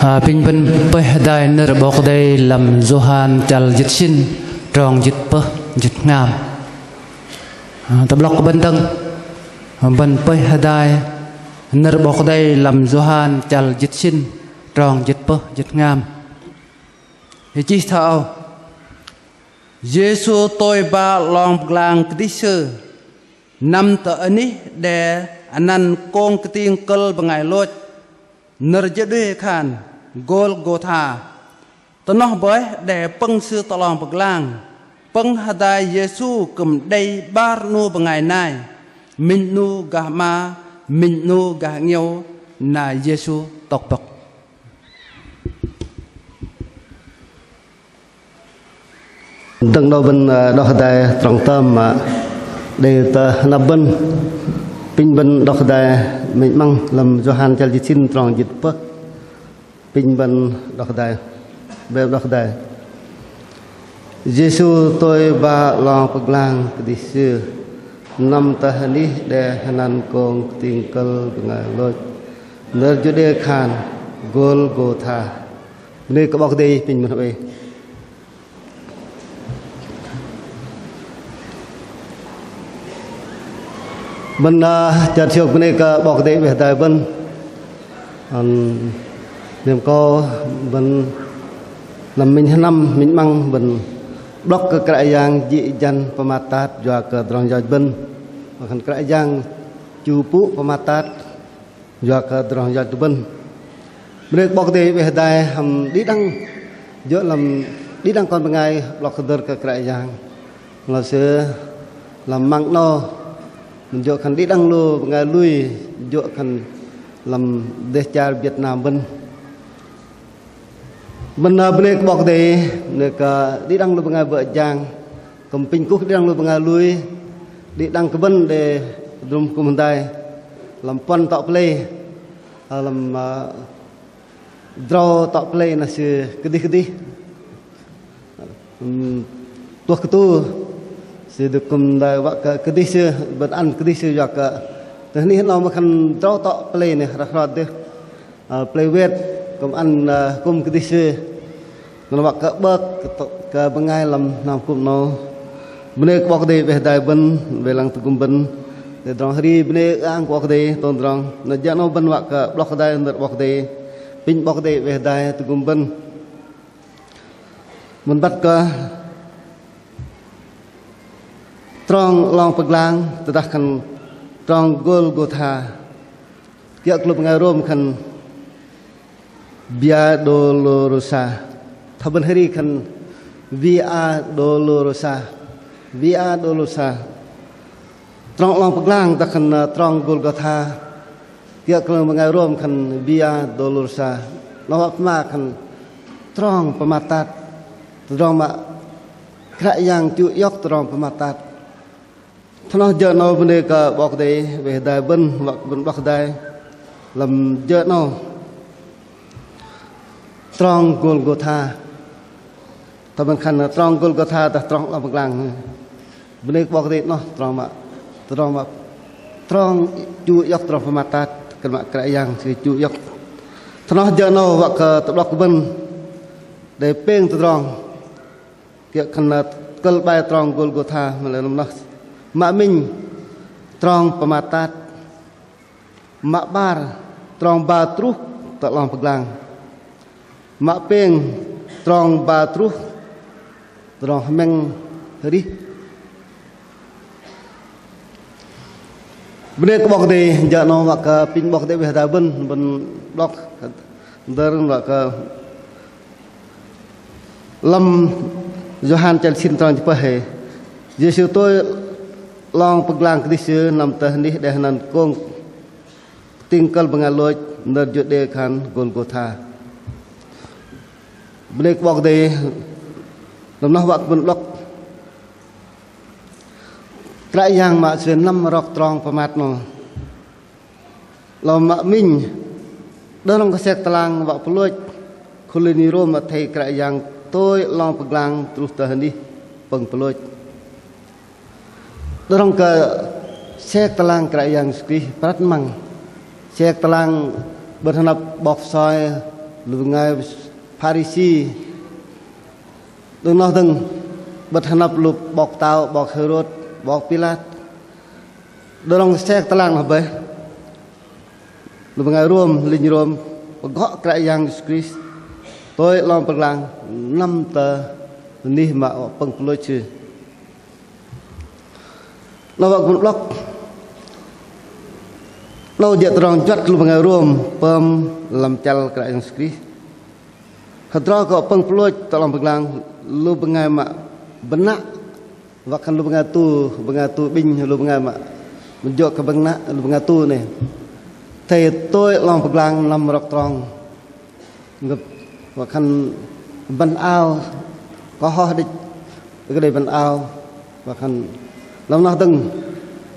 Pinh vân bơi đài nở bọc đây làm Johan chal dịch xin tròn dịch bơ dịch ngam tập lọc bên tân bên bơi đài nở bọc đây làm Johan chal dịch xin tròn dịch bơ dịch ngam thì chỉ thao Giêsu tôi ba lòng làng cái sư năm tờ ấy để anh ăn con cái tiếng cơn bằng ngày lối nở jadi kan Golgotha tanoh boy để peng sư tolong bậc lang peng hadai Giêsu cầm đây bar nu bengai nai min nu gah ma min nu gah nhiều na Giêsu tok bậc từng đầu bên đó hadai trong tâm mà để ta nạp bên pin bên đó hadai mình mang làm Johan chal dịch xin trong dịch bậc pin bên đó đây về đó đây Giêsu tôi ba lòng bậc lang cái xưa năm ta hनी để hanan con tiếng cơn ngài lôi nơi chỗ đây khan Golgotha nơi có bọc đây pin mình vậy bên chợ siêu bên này có bọc đây về tại bên niềm co bên làm mình năm mình mang bên block cái cái yang dị dân pematat và cái drong dài bên và cái yang chu pu pematat và cái drong dài bên bên bọc đây về đây hầm đi đăng giữa làm đi đăng còn bên ngày block cái yang là sẽ làm măng no mình giữa khăn đi đăng luôn ngày lui giữa khăn làm để cha Việt Nam bên bên bọc đây được đi đăng luôn bằng vợ chàng cầm pin cúc đi đăng luôn bằng lui đi đăng cái bên để dùng cùng đây làm pon tạo play làm draw tạo play là sự cái đi tua cái tu sự được cùng đây vợ cái đi xưa bật ăn cái đi xưa giặc từ này nó mà khăn draw tạo play này ra được play with cùng ăn cùng cái đi xưa nó bạc cả bớt cả bên ngay làm cùng nó bên đây bọc đây về đại bên về làng tự cùng bên để trong hari bên đây ăn bọc đây tôn trong nó giờ nó bên bạc cả bọc đây અંદર bọc đây pin bọc đây về đại tự cùng bên mình bắt cả trong lòng bậc lang tự đặt khăn trong Golgotha kia klub ngay rom khăn Via Dolorosa thabun hari kan Via Dolorosa trong lòng bậc lang ta kan trong Golgotha kia kalau mengai rom kan Via Dolorosa nó ma kan trong pematat trong ma kra yang chu yok trong pematat thano giờ nó bên đây cả bọc đây về đại bên hoặc bên bọc đây làm giờ nó trong Golgotha ta bên khăn trong Golgotha ta trong lòng bậc lang bên đây bọc đây nó trong chu yok trong pematat kan mak kra yang chu yok thano giờ nó hoặc tập lọc bên để peng trong kia khăn col bay trong Golgotha mà là nó mạ mình trong pematat mạ bar trong ba trúc tại lòng bậc lang mạ peng trong ba trúc trong meng đi bên đây có bọc đây giờ nó mặc pin bọc đây về đại bên bọc đơn và lâm Johan chal xin trong chụp hệ Giêsu tôi long bậc lang cái xưa nằm tớiនេះដែលនឹងគង់ទីងកលបង្ហាលួចនៅយុទ្ធខាន Golgotha ម្លេកបកទេដំណោះវត្តមិនលុកក្រៃយ៉ាងមកស្រៀននំរកត្រង់ប្រមាថនោះលំមកមីងដល់ក្នុងកសេកតឡាងវត្តប្លួចខុលនីរមថៃក្រៃយ៉ាងតូចឡងបក្លាំងទ្រុសទៅនេះពឹងប្លួចtrong cái xe talang cái yang skri prat mang xe talang berhenap box soi lùi ngay Parisi đừng nói từng bật hạp lụp bọc tàu bọc Herod bọc Pilat đôi lòng xe ta lang hợp bế lùi ngay rùm linh rùm gõ cái yang Christ tôi lòng bậc làng năm tờ ni mà bằng lôi chư nó vào một block nó diệt rong chặt lùi ngay rùm pom làm chal cái yang Christ hạt rau có bằng lôi lòng bậc làng lùi ngay mà benak và kan lùi ngay tu binh lùi ngay mà mình dọn cái benak lùi ngay tu này thầy tôi lòng bậc làng nằm rọc tròn ngập và khăn ban ao có ho đi cái đây ban ao và khăn lòng nó từng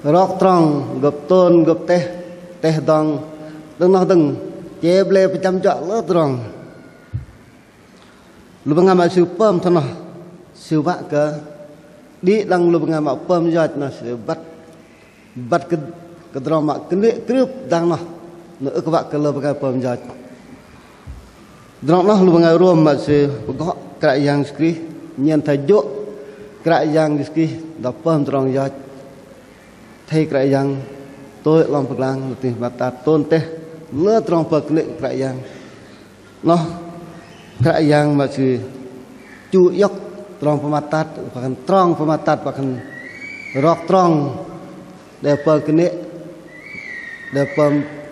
rọc tròn ngập tôn ngập tê đong đừng nó từng chế ble phải chăm chọn lỡ tròn lúc ngày mà siêu pơm thôi nó siêu vạ cơ đi đang lúc ngày mà pơm giọt nó siêu bắt cái tròn mà cái nệ cướp đang nó nữa các bạn kalau pakai pemjat, drone lah lu pakai room masih pegok kerak yang skri, nyen tajuk kerak yang skri, dapat drone jat, thay kerak yang tôi lòng pegang lebih mata tôn teh, le drone peklik kerak yang, noh kerak yang masih cuyok drone pematat, bahkan trong pematat bahkan rock trong, dia peklik, dia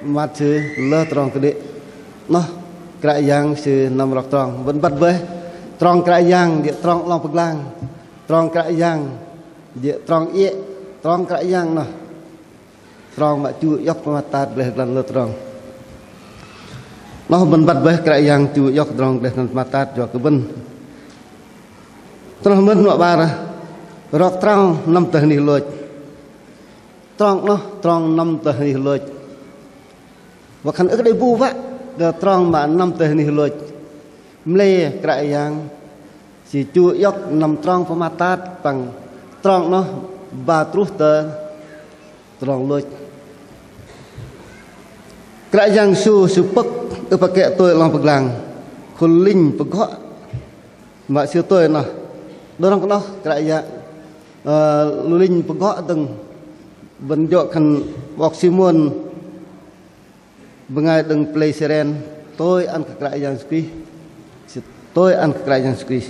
mặt sư lơ tròn cái đế nó cái giang sư nằm rọc tròn vẫn bắt với tròn cái giang địa tròn lòng bậc lang tròn cái giang địa tròn ie tròn cái giang nó tròn mà chui dọc mà ta để lần lơ tròn nó vẫn bắt với cái giang chui dọc tròn để lần mà ta cho cái bên tròn bên nọ ba ra rọc tròn năm tờ nỉ lôi tròn nó tròn năm tờ nỉ lôi và khăn ức đây bu vạ the trong mà năm tờ này lôi mle cái yang chỉ chu yóc nằm trong formatat bằng trong nó và truster trong lôi cái yang su bậc ở pakai tôi lòng bậc làng khôn linh bậc họ mà siêu tôi nào đó nó có cái yang linh bậc họ từng vận dụng khăn bọc Simon bengai deng play seren tôi ăn cái yang skri tôi ăn cái yang skri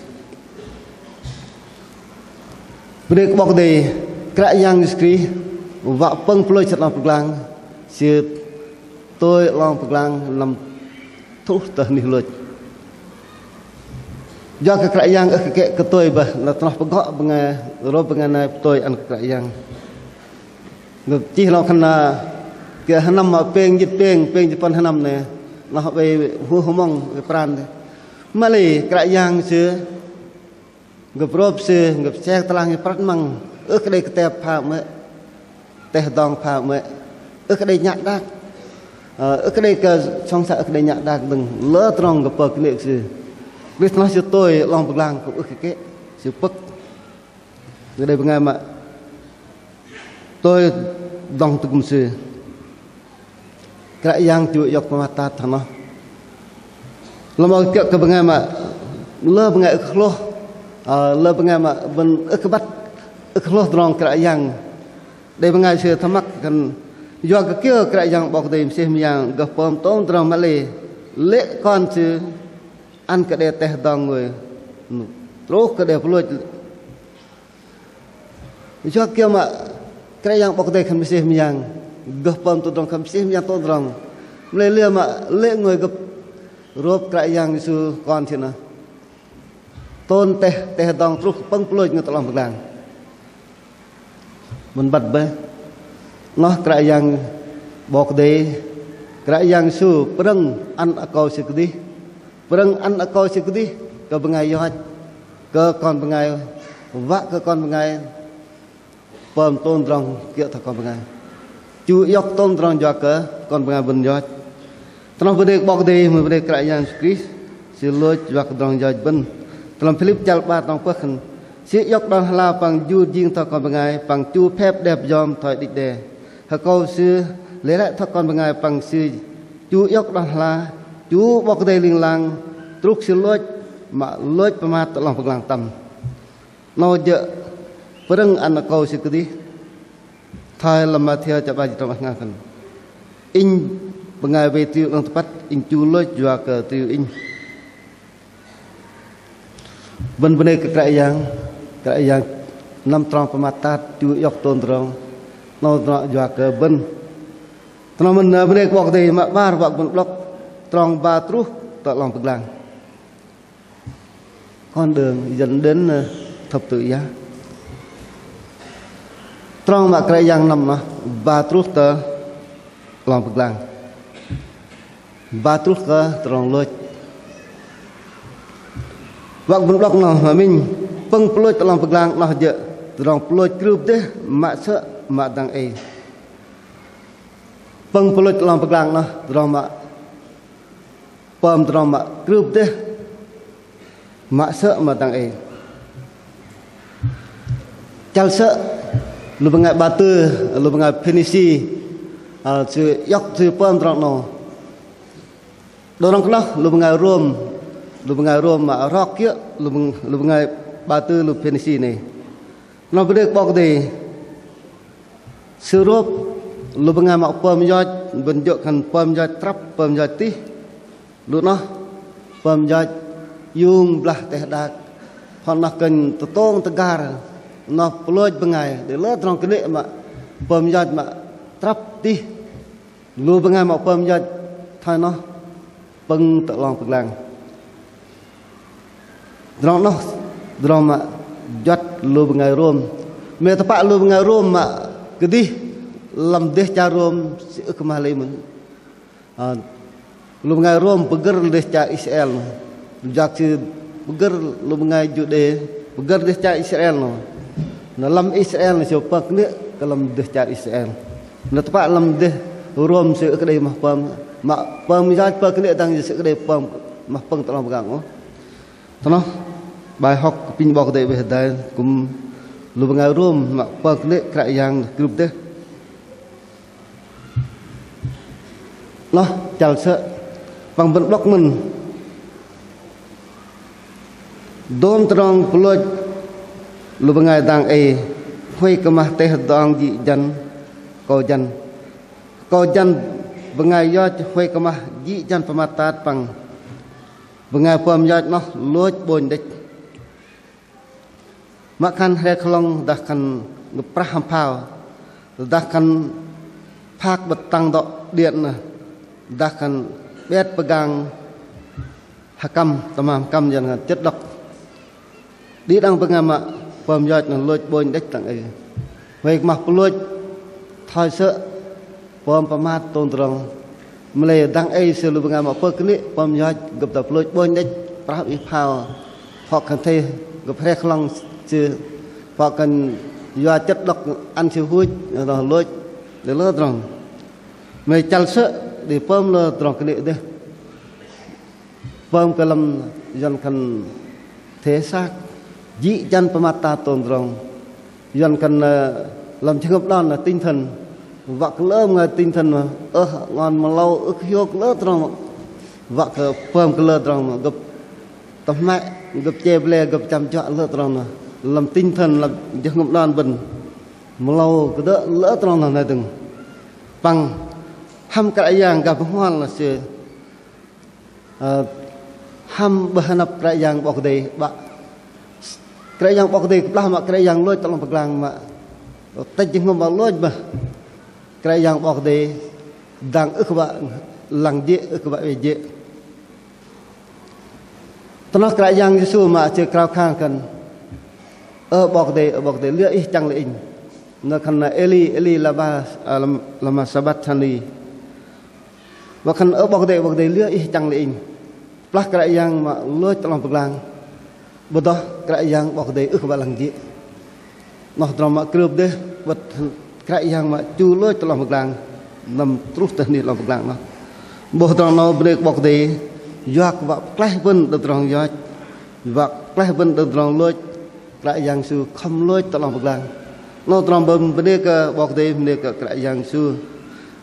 break bọc đi cái yang skri vợ peng ploi chặt lòng pelang si tôi lòng pelang làm thuốc tờ nỉ lôi do cái yang ở cái tôi bà là nó phải gọi bengai rồi bengai này tôi ăn cái yang ngược chỉ lo khăn là cái năm mà peng dịch pon năm này nó về hú mong về pran mà lì cái yang xưa gặp rộp xưa gặp xe talang cái prat măng ở cái đây cái tép phao mới tép đong phao mới ở cái đây nhặt đạc ở cái đây cái trong xã ở cái đây nhặt đạc đừng lỡ tròn gặp bờ cái này xưa biết nói cho tôi lòng bậc lang cũng ở cái xưa bức ở đây bên ngay mà tôi đong từ cùng xưa cái yang chui dọc mata thằng nó làm cái bengai mà lơ bengai khlo lơ bengai mà bên cái bắt khlo drong cái yang đây bengai chưa tham mắc kan do cái kia cái yang bọc tìm xem yang gặp pom tom drong mà lệ con chứ ăn cái đề teh dong người trốt cái đề luôn do kia mà cái yang bọc tìm kan xem yang gặp pom tu drong kan xem yang tu drong lệ mà lệ người gặp rộp cái yang su con thế nào tôn teh dong trúc băng ploi người ta làm việc làm mình bật bê nó cái yang bọc đi cái yang su perang ăn akau sekudi perang ăn akau sekudi ke bengai yohat ke con bengai vạ ke con bengai pom tôn drong kia thật con bengai chu yok tôn drong jo ke con bengai ben yohat Tolong beri bok deh, beri kerajaan Kris, siluj wak dong jaj ben. Tolong Philip jal ba tong pekhen, si yok dong hala pang ju jing thọ con bengai, pang chu phép đẹp yom thoi địch đề. Hờ câu sư lấy lại thọ con bengai pang sư chu yok dong hala chú bọc đây linh lang trúc xin lỗi mà lỗi mà tự lòng phật lang tâm nó dợ vẫn ăn là câu sự cái đi thay làm mà theo chập bài trong ngang phần in bằng ngày về tiêu đang bắt in chú lỗi dọa cờ tiêu in vấn vấn đề cái yang năm trong pemata chú yok tôn trong nó dọa cờ bên nó mình vấn đề bọc đây mà ba bọc một block trong ba trúc tự lòng phật lang con đường dẫn đến thập tự giá trong mà cái yang nằm ba trúc tự lòng phật lang ba trúc cơ trong lối vọng vững đọc nào mà mình bưng lối tự lòng phật lang nó dựa trong lối group đấy mà sợ mà đang ấy bưng lối tự lòng phật lang nó trong mà pom trong mà group đấy mà sợ mà đang ấy chal sợ lu bengai batu lu bengai penisi sự yok sự pom trong nó dorong kena lu bengai rom mà rock kia lu bengai batu lu penisi này nó berdek bok de surup lu bengai mak pom yot bentukkan pom yot trap pom yot ti lu nó pom yot yung belah teh dak kon nak ken totong tegar nó peloj bengai de le trong kene mak pom yot mak trap ti lu bengai mak pom yot thai nó peng tự lòng phật lang trong nó trong mà yot lu bengai rom me tepak lu bengai rom mak kedih lam deh cha rom si kemale mun lu bengai rom peger deh cha Israel jak si peger lu bengai Jude peger deh cha Israel no lam Israel ni siapa kene kalam deh cha Israel na tepak lam deh rom si kedai mah pam mak pam ya pa kene tang si kedai pam mah peng tolong pegang tono bài học pin bọc để về đây cũng lu bengai rom mak pa kene kra yang group deh nó chào sợ bằng vận block mình đom trong plot lu bengai dang e hoi kemah teh dang ji jan ko jan bengai yo hoi kemah ji jan pematat pang bengai pom yo nó loj bon dek makan he khlong dah kan ngeprah hampau dah kan phak betang dok điện dah kan bet pegang hakam tamam kam jangan chất độc đi đang pegang mak pom yot nan loj bon dek tang ai vậy mà loj thoi sợ pom pamat tôn trong mle đang ai se lu pegang mak pe kini pom yot gap ta loj bon dek prah i phao phok kan the gap he khlong chưa phok kan yo chất độc ăn siêu húi rồi loj để lơ trong mày chal sợ để pom lơ trong cái địa pom cái lâm dân kan thế xác dị dân pemata tôn trong dân kan làm trường hợp đó là tinh thần vạc lơ người tinh thần mà ngon mà lâu hiu lơ trong vạc pom cái lơ trong gặp tập mẹ gặp chè ble gặp chăm chọn lơ trong làm tinh thần làm trường hợp đó bình mà lâu cái đó lỡ trong là này từng bằng ham cái yang gặp hoan là sự ham berhanap cái yang bọc đây bak cái yang bọc đây lah mak cái yang lôi tolong pegang mak tay jengom bak lôi bah cái yang bọc đây dang bak lang je bak je tanah cái yang Yesus mak chưa krau khang kan bọc đây lựa ih chang lein nó khăn Eli lama sabat thani và khăn bọc đây lựa ih chang lein plah cái yang mak lôi tolong pegang betul kerak yang bok de balang ji noh drama group de bet kerak yang mak chu loi tolong pegang nam terus teh ni tolong pegang noh boh drama break bok de yak wa kleh pun de trong yak wa kleh pun de trong loi kerak yang su khom loi tolong pegang no drama bende ke bok de bende ke kerak yang su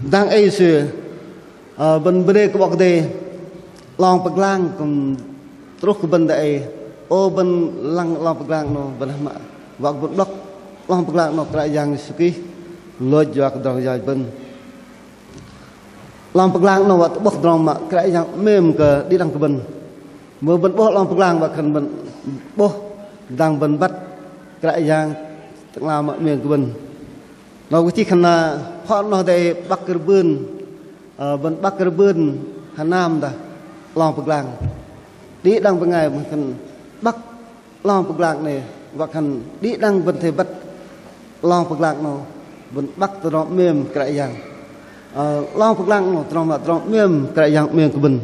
dang ai su ben bende ke bok de lòng bậc lang cùng trúc cái bên đại ô bên lăng lòng bậc lang nó bên mà vạc bậc đốc lòng bậc lang nó cái yang suki lôi cho cái đầu dài bên lòng bậc lang nó vạc bốc đòn mà cái yang mềm cái đi đằng cái bên mưa bên bốc lòng bậc lang và cần bên bốc đang bên bắt cái yang tức là mà mềm cái bên nó cái chỉ khăn là họ nó để bắc cái bên bên bắc cái bên Hà Nam đó lòng bậc lang đi đang bên ngày mình bắc lòng bậc lang này và cần đi đang bên thầy bắt lòng bậc lang nó bên bắc từ đó mềm cái dạng lòng bậc lang nó từ đó mềm cái dạng mềm của mình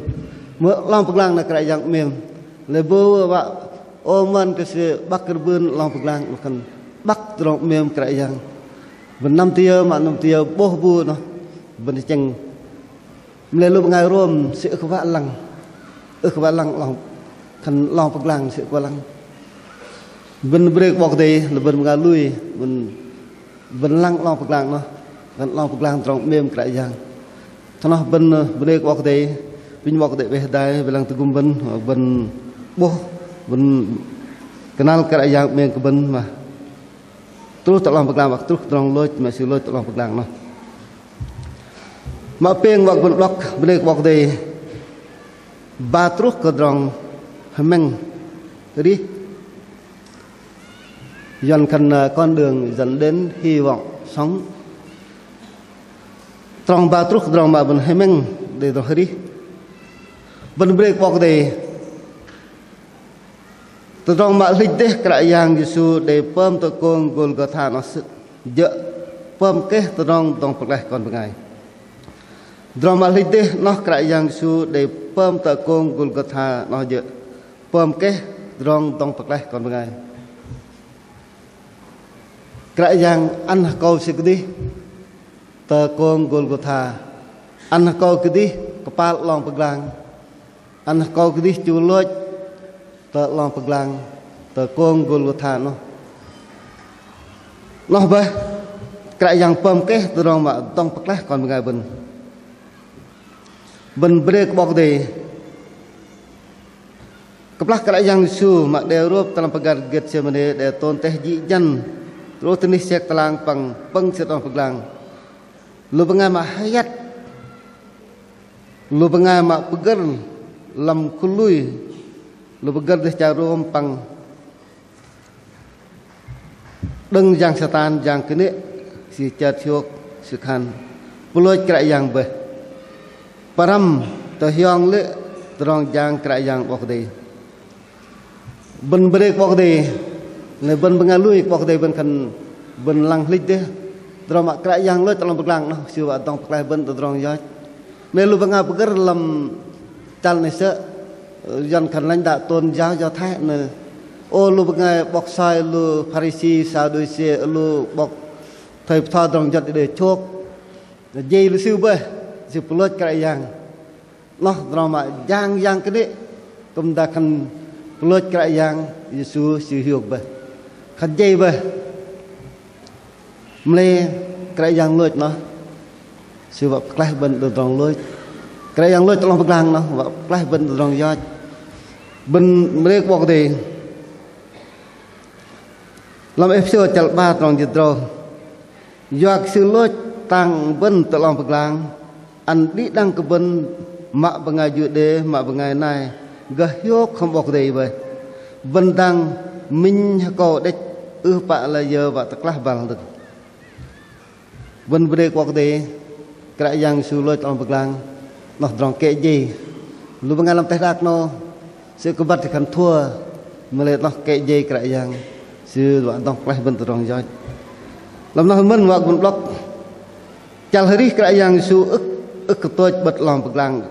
mới lòng bậc lang là cái dạng mềm lấy bơ và ôm mình cái sự bắc cái bên lòng bậc lang và cần bắc từ đó mềm cái dạng bên năm tia mà năm tia bố bu nó bên chân lấy lúc ngày rôm sự không vạ lăng lòng thành lòng bậc lang sự qua lăng bên break bọc đây là bên ngà lui bên lăng lòng bậc lang nó bên lòng bậc lang trong mềm cái dạng cho nó bên break bọc đây bên bọc đây về đây về lăng từ cung bên bố bên canal cái dạng mềm của bên mà terus tak lòng bậc lang terus trong lôi mà sự lôi tak lòng bậc lang nó mà peng bậc bên block break bọc đây ba terus ke drong hemeng đi dần cần con đường dẫn đến hy vọng sống trong ba terus drong mà bên hemeng để rồi đi bên break bọc đây từ trong mà lịch tế cái yang Giêsu để pom từ con Golgotha nó dỡ pom cái từ trong bậc lại còn ngày drama lịch tế nó cái yang Giêsu để pom từ con Golgotha nó dỡ pom cái trong bậc lại còn ngày cái yang ăn câu sự đi từ con Golgotha ăn câu cái đi kepala long bậc lang ăn câu cái đi chu lôi tờ lòng bậc lang tờ con Golgotha nó về cái yang pom cái từ đó mà tông bậc lá còn ngày bên break bọc đây kepala cái yang Giêsu mà đều rốt dalam pagar Getsemane để tôn teh dị dân rồi tên sek talang pang sẽ tông bậc lang lu bengai mà hayat lu bengai mà pegar lam kului lu begar deh carum pang đừng giang satan giang cái nệ si chợt hiok si khan puloi krai yang be param to hiong le trong giang krai yang bok de ben break bok de le ben bengalui bok de ben khan ben lang lik de trong mak krai yang le trong bek lang no si wa tong klai ben trong yo me lu benga begar lam tal ne se dân khẩn lãnh đạo tôn giáo do thái nữa ô lu ngay bọc sai lu Pharisee sao đôi xe lu bọc thầy thọ đồng giật để chốt dây lu siêu bê siêu plot cái yang nó drama yang cái đấy chúng ta khẩn plot cái yang Giêsu siêu hiệu bê khẩn dây bê mle cái yang lôi nó siêu bọc cái bên từ trong lôi cái yang lôi trong bậc lang nó bọc cái bên từ trong do bên break bọc thì làm episode chặt ba trongจิตรdoak sự lôi tăng bên từ lòng bậc lang anh đi đăng cái bên mạ bằng ngày dự đề mạ bằng ngày này gah hiếu không bọc gì vậy bên đăng minh có đích bạ là giờ và tất cả bằng được bên break bọc thì cái yang sự lôi trong bậc lang nó trong cái gì lu bằng ngày làm tay đạc nó sự có bắt thì khăn thua mà lại nó kệ dây cái dạng sự đoạn tông quay bên từ trong gió làm nó mình hoặc một block chào hơi đi cái dạng sự ức của tôi bật lòng bậc lang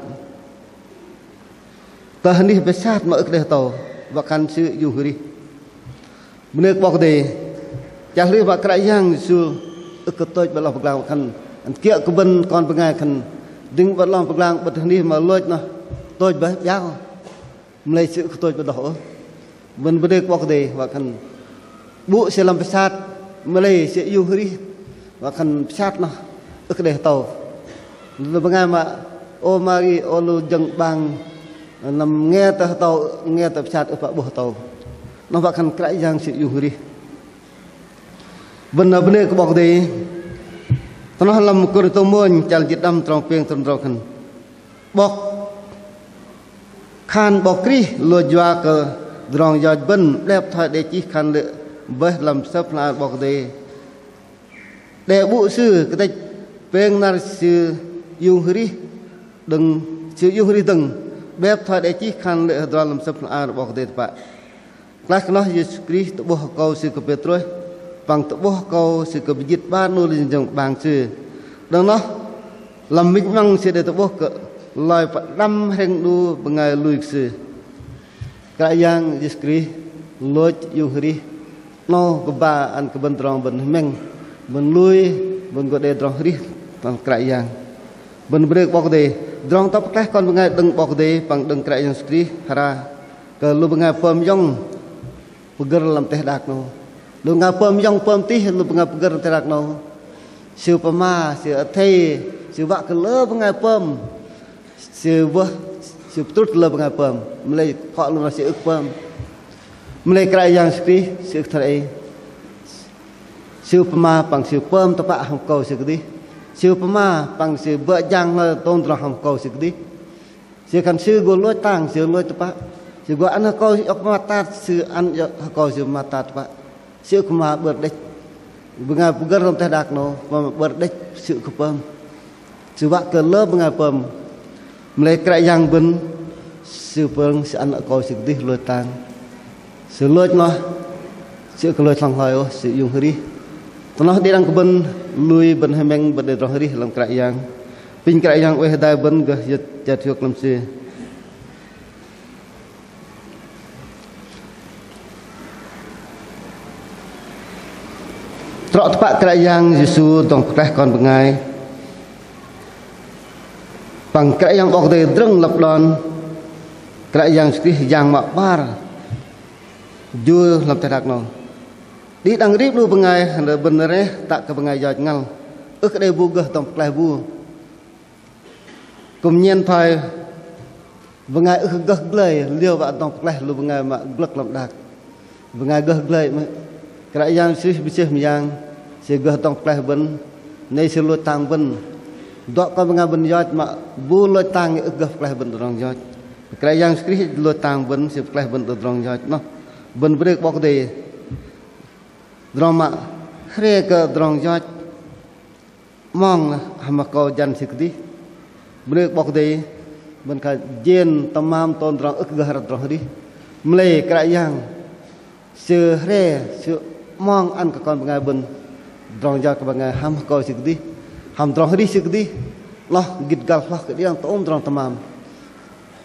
tờ hình đi về sát mà ức để tàu và khăn sự dùng hơi đi bên bọc thì chào hơi và cái dạng sự ức của tôi bật lòng bậc lang khăn kia của bên con bên ngày khăn đứng bật lòng bậc lang bật hình đi mà lôi nó tôi bật giáo mulai sự của tôi bắt đầu bên bên bọc đây và khăn bộ sẽ làm sát mulai sẽ yêu hơi đi và khăn sát nó ức để tàu rồi bằng ngày mà ô mari ô lu dâng bang nằm nghe tàu nghe tập chặt ở bờ tàu nó vác khăn cái giang sự dùng đi bên này có bọc đi nó làm con tôm muôn chăn chít đâm trong pieng trong rau khăn bọc khăn bọc kri lùi doa cờ rong giọt bên đẹp thay để chỉ khăn lệ với làm sắp là bọc đi để bộ sư cái tay pieng nar sư dùng đi đừng sư dùng đi đừng đẹp thay để chỉ khăn lệ rồi làm sắp là bọc đi bạn các nó Jesus Christ tu bố câu sư của Petrus bằng tu bố câu sư của Dịch ba nô linh dòng bằng sư đằng nó làm minh măng sư để tu bố cỡ loài đâm hành đu bằng ngày lùi sư cái yang Jesus Christ lối dùng đi nó có ba anh có bên tròn bên mình bên lùi bên có để tròn đi bằng cái yang bên bên bọc đề tròn tóc các con bằng ngày đừng bọc đề bằng đừng cái yang Christ hara cỡ lu bằng ngày phơm dòng pegar dalam teh dak no lu ngapam yang pam tih lu pegar teh dak no siu pama siu athei siu vak ke le pengai pam siu vah siu tut le pengai pam mulai kok lu siu uk pam mulai krai yang skri siu thai siu pama pang siu pam tapak hong kau siu kedi siu pama pang siu ba jang le ton tra hong kau siu kedi siu kan siu go loi tang siu loi tapak siu go an kau ok mata siu an kau siu mata tapak siu kuma ber dek bengai pegar dalam teh dak no ber dek siu ke pam siu vak ke le bengai pam mulai krai yang ben siu peng siu an kau siu kedi loi tang siu loi no siu ke loi thang hai o siu yung hri nó đi đang bên lui bên hai men bên đây rồi đi làm cái yang pin cái yang quay đại bên cái chặt chuột làm gì trọ pak cái yang Giêsu tông cái con bên ngay bằng cái yang bọc đây rừng lập đòn cái yang yang mặc bar vui làm thế đặc nào đi đang rip lu pengai handa bener tak ke pengai jauh ngal uk dai bugah tong kleh bu kumnyen phai pengai uk gah glei liu wa tong kleh lu pengai mak glek lam dak pengai gah glei kra yang sis bisih yang se gah tong kleh ben nei se lu tang ben dok ka pengai ben jauh mak bu lu tang uk gah kleh ben rong jauh kra yang skri lu tang ben se kleh ben rong jauh no ben brek bok dei drama khre ke drong jaj mong hamako jan sikdi brek bok de ben ka jen tamam ton drong uk gahar drong di mle kra yang se hre se mong an ka kon bangai ben drong jaj ka bangai hamako sikdi ham drong di sikdi loh git gal loh ke yang tom drong tamam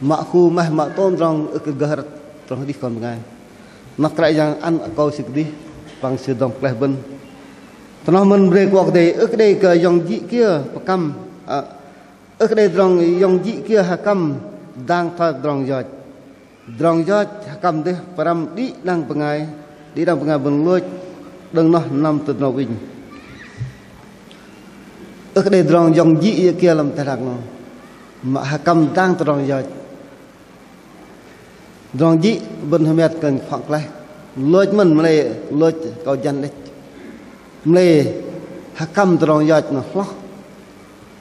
mak khu mah mak ton drong uk gahar drong di kon bangai nak kra yang an ko sikdi bằng sự đồng lệ bên, nó mình về cuộc đời ước đây cái dòng dị kia cam, ước đây dòng dị kia hà cam đang thay dòng giọt hà cam đấy, param đi đang pengai bên lối, đừng nó nằm từ đầu bình, ước đây dòng dị kia làm thế nào, mà hà cam đang từ dòng dị bên hôm nay cần khoảng lại lôi mình mày lôi câu dân đấy mày hakam drong yat nó lo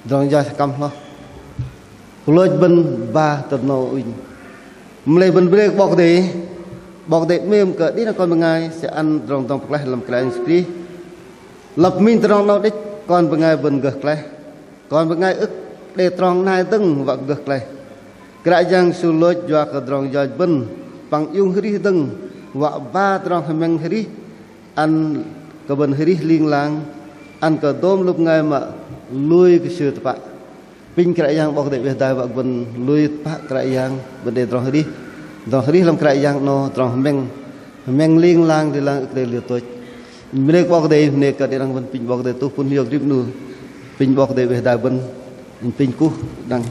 drong yat hakam lo lôi bên ba tận nô in mày bên bên bọc đấy mềm cỡ đi là con bên ngay sẽ ăn drong tông lại làm cái này lập minh drong nó đấy con bên ngay bên gật lại con bên ngay ức để drong này tưng và gật lại cái yang su lôi doa cái drong yat bên bằng yung hri tưng wa ba trong hemeng hri an ke ben hri ling lang an ke dom lup ngai ma lui ke sự pa pin kra yang bok de dai wa ben lui pa kra yang ben de trong hri lam kra yang no trong hemeng ling lang de lang de le to mre bok de ne ka de lang ben pin bok de tu pun hiok rip nu pin bok de dai ben pin ku dang